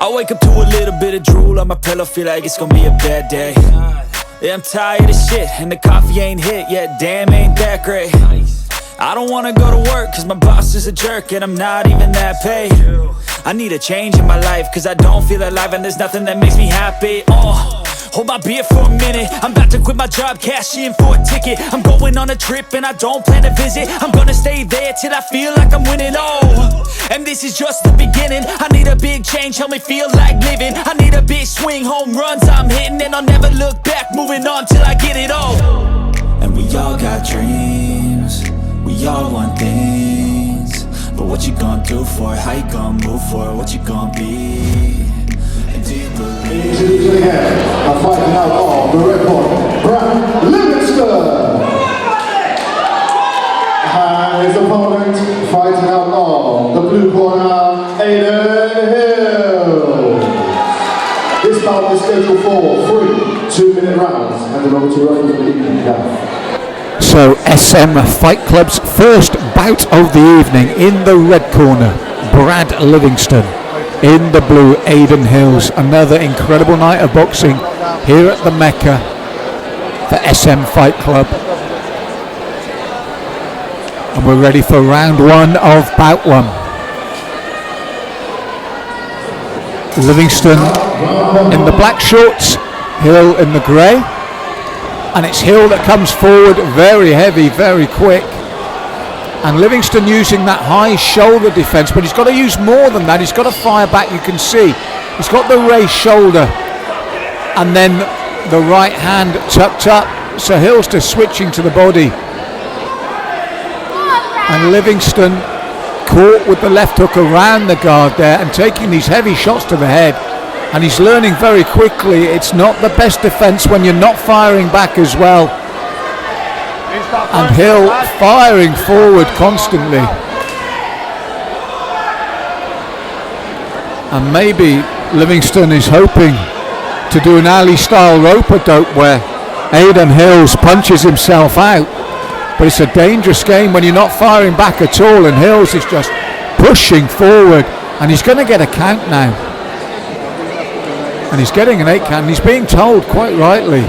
I wake up to a little bit of drool on my pillow, feel like it's gonna be a bad day. Yeah, I'm tired of shit, and the coffee ain't hit yet, damn ain't that great. I don't wanna go to work, cause my boss is a jerk, and I'm not even that paid. I need a change in my life, cause I don't feel alive, and there's nothing that makes me happy. Hold my beer for a minute, I'm about to quit my job, cash in for a ticket. I'm going on a trip and I don't plan to visit. I'm gonna stay there till I feel like I'm winning, and this is just the beginning. I need a big change, help me feel like living. I need a big swing, home runs I'm hitting, and I'll never look back, moving on till I get it all. And we all got dreams, we all want things, but what you gonna do for it? How you gonna move for it? What you gonna be? And do you believe? To the head, and fighting out on the red corner, Brad Livingstone. And his opponent fighting out on the blue corner, Aidan Hill. This bout is scheduled for 3 2-minute rounds, and over to Relive for the evening count. So SM Fight Club's first bout of the evening. In the red corner, Brad Livingstone. In the blue, Aidan Hills. Another incredible night of boxing here at the Mecca for SM Fight Club. And we're ready for round one of bout one. Livingstone in the black shorts, Hill in the grey. And it's Hill that comes forward very heavy, very quick. And Livingstone using that high shoulder defence, but he's got to use more than that. He's got to fire back, you can see. He's got the raised shoulder and then the right hand tucked up. So Hill's just switching to the body. And Livingstone caught with the left hook around the guard there and taking these heavy shots to the head. And he's learning very quickly it's not the best defence when you're not firing back as well. And Hill firing forward constantly. And maybe Livingstone is hoping to do an Ali style rope-a-dope where Aidan Hills punches himself out. But it's a dangerous game when you're not firing back at all, and Hills is just pushing forward, and he's going to get a count now. And he's getting an 8 count, and he's being told quite rightly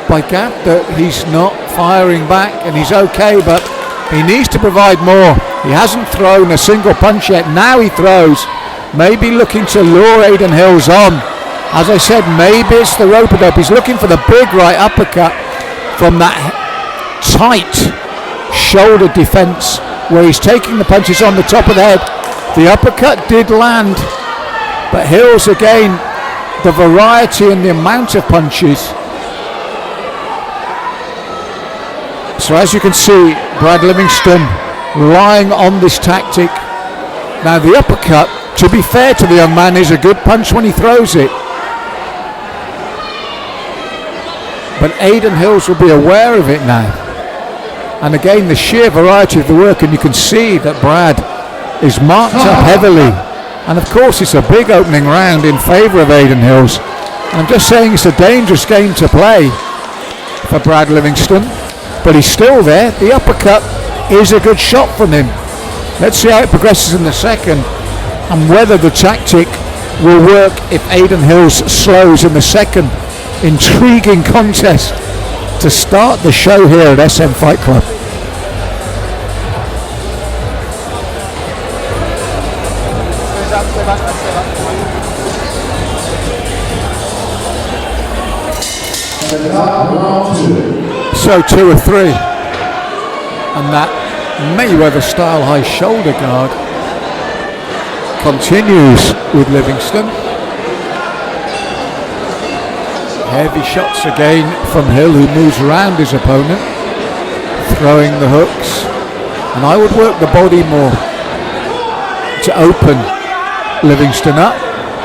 by Gap that he's not firing back and he's okay, but he needs to provide more. He hasn't thrown a single punch yet. Now he throws, maybe looking to lure Aidan Hills on. As I said, maybe it's the rope-a-dope. He's looking for the big right uppercut from that tight shoulder defence where he's taking the punches on the top of the head. The uppercut did land, but Hills again, the variety and the amount of punches. So as you can see, Brad Livingstone relying on this tactic. Now the uppercut, to be fair to the young man, is a good punch when he throws it. But Aidan Hills will be aware of it now. And again, the sheer variety of the work, and you can see that Brad is marked up heavily. And of course it's a big opening round in favour of Aidan Hills. And I'm just saying it's a dangerous game to play for Brad Livingstone. But he's still there. The uppercut is a good shot from him. Let's see how it progresses in the second and whether the tactic will work if Aidan Hills slows in the second. Intriguing contest to start the show here at SM Fight Club. So 2 or 3, and that Mayweather style high shoulder guard continues with Livingstone. Heavy shots again from Hill, who moves around his opponent, throwing the hooks, and I would work the body more to open Livingstone up.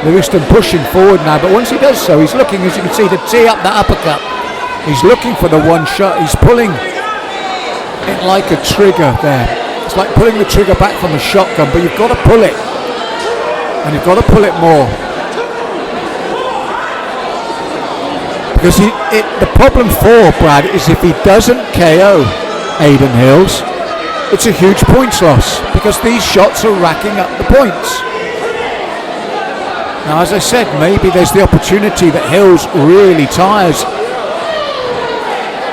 Livingstone pushing forward now, but once he does so, he's looking, as you can see, to tee up that uppercut. He's looking for the one shot. He's pulling it like a trigger there. It's like pulling the trigger back from a shotgun, but you've got to pull it, and you've got to pull it more. Because the problem for Brad is if he doesn't KO Aidan Hills, it's a huge points loss, because these shots are racking up the points. Now, as I said, maybe there's the opportunity that Hills really tires.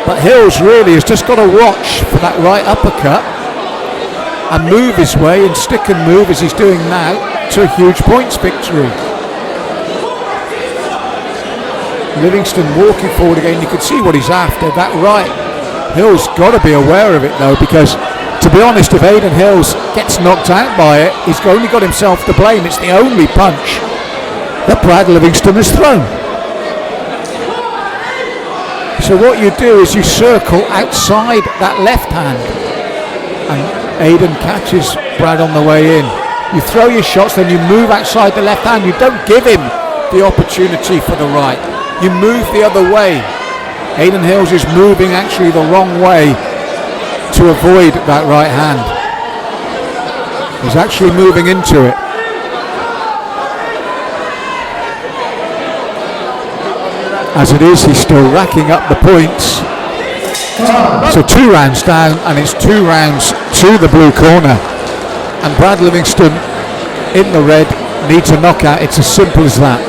But Hills really has just got to watch for that right uppercut and move his way and stick and move as he's doing now to a huge points victory. Livingstone walking forward again. You can see what he's after. That right. Hills got to be aware of it though, because to be honest, if Aidan Hills gets knocked out by it, he's only got himself to blame. It's the only punch that Brad Livingstone has thrown. So what you do is you circle outside that left hand, and Aidan catches Brad on the way in. You throw your shots, then you move outside the left hand. You don't give him the opportunity for the right. You move the other way. Aidan Hills is moving actually the wrong way to avoid that right hand. He's actually moving into it. As it is, he's still racking up the points. So 2 rounds down, and it's 2 rounds to the blue corner. And Brad Livingstone in the red needs a knockout. It's as simple as that.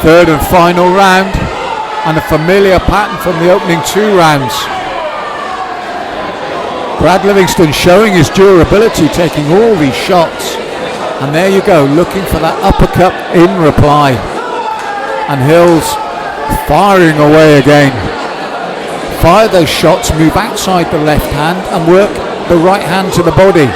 Third and final round, and a familiar pattern from the opening 2 rounds. Brad Livingstone showing his durability, taking all these shots, and there you go, looking for that uppercut in reply, and Hills firing away again. Fire those shots, move outside the left hand and work the right hand to the body.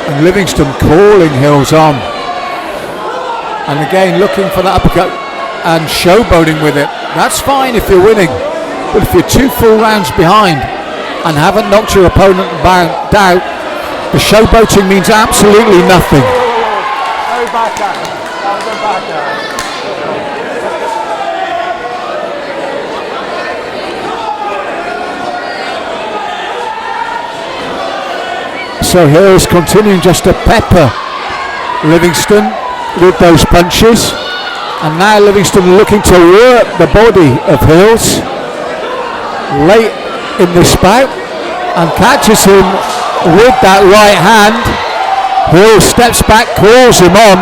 And Livingstone calling Hills on, and again looking for that uppercut and showboating with it. That's fine if you're winning, but if you're 2 full rounds behind and haven't knocked your opponent down, the showboating means absolutely nothing. So Hills continuing just to pepper Livingstone with those punches, and now Livingstone looking to work the body of Hills late in this bout and catches him with that right hand. Hills steps back, calls him on,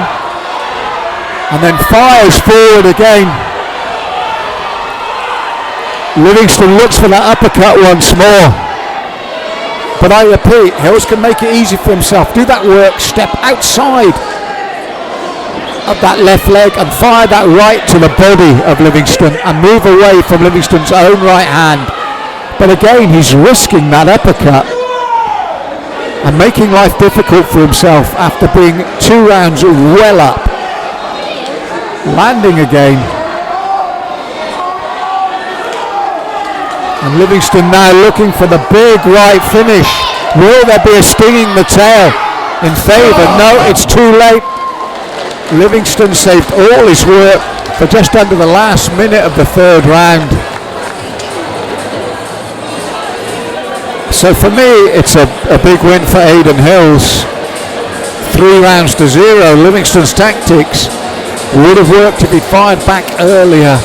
and then fires forward again. Livingstone looks for that uppercut once more. But I repeat, Hills can make it easy for himself. Do that work, step outside of that left leg and fire that right to the body of Livingstone and move away from Livingstone's own right hand. But again, he's risking that uppercut and making life difficult for himself after being 2 rounds well up. Landing again. And Livingstone now looking for the big right finish. Will there be a stinging the tail in favour? No, it's too late. Livingstone saved all his work for just under the last minute of the 3rd round. So for me, it's a big win for Aidan Hills. 3 rounds to 0. Livingstone's tactics would have worked if he'd fired back earlier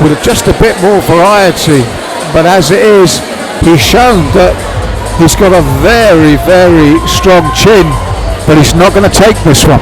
with just a bit more variety. But as it is, he's shown that he's got a very, very strong chin, but he's not going to take this one.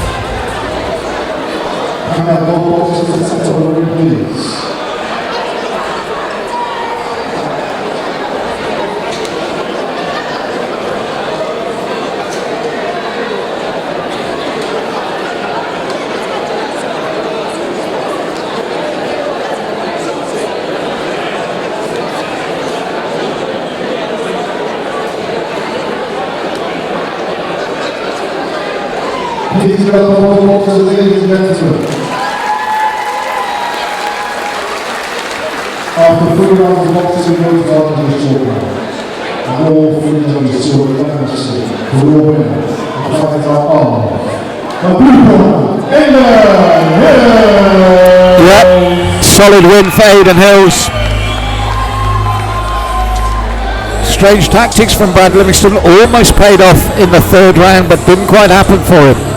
Please welcome all the boxers, ladies and gentlemen. After 3 rounds of boxing, we go to our short round. And all 3 judges saw the fantasy for your winner. The fighters are the blue corner, Aidan Hills! Yep, solid win for Aidan Hills. strange tactics from Brad Livingstone almost paid off in the third round, but didn't quite happen for him.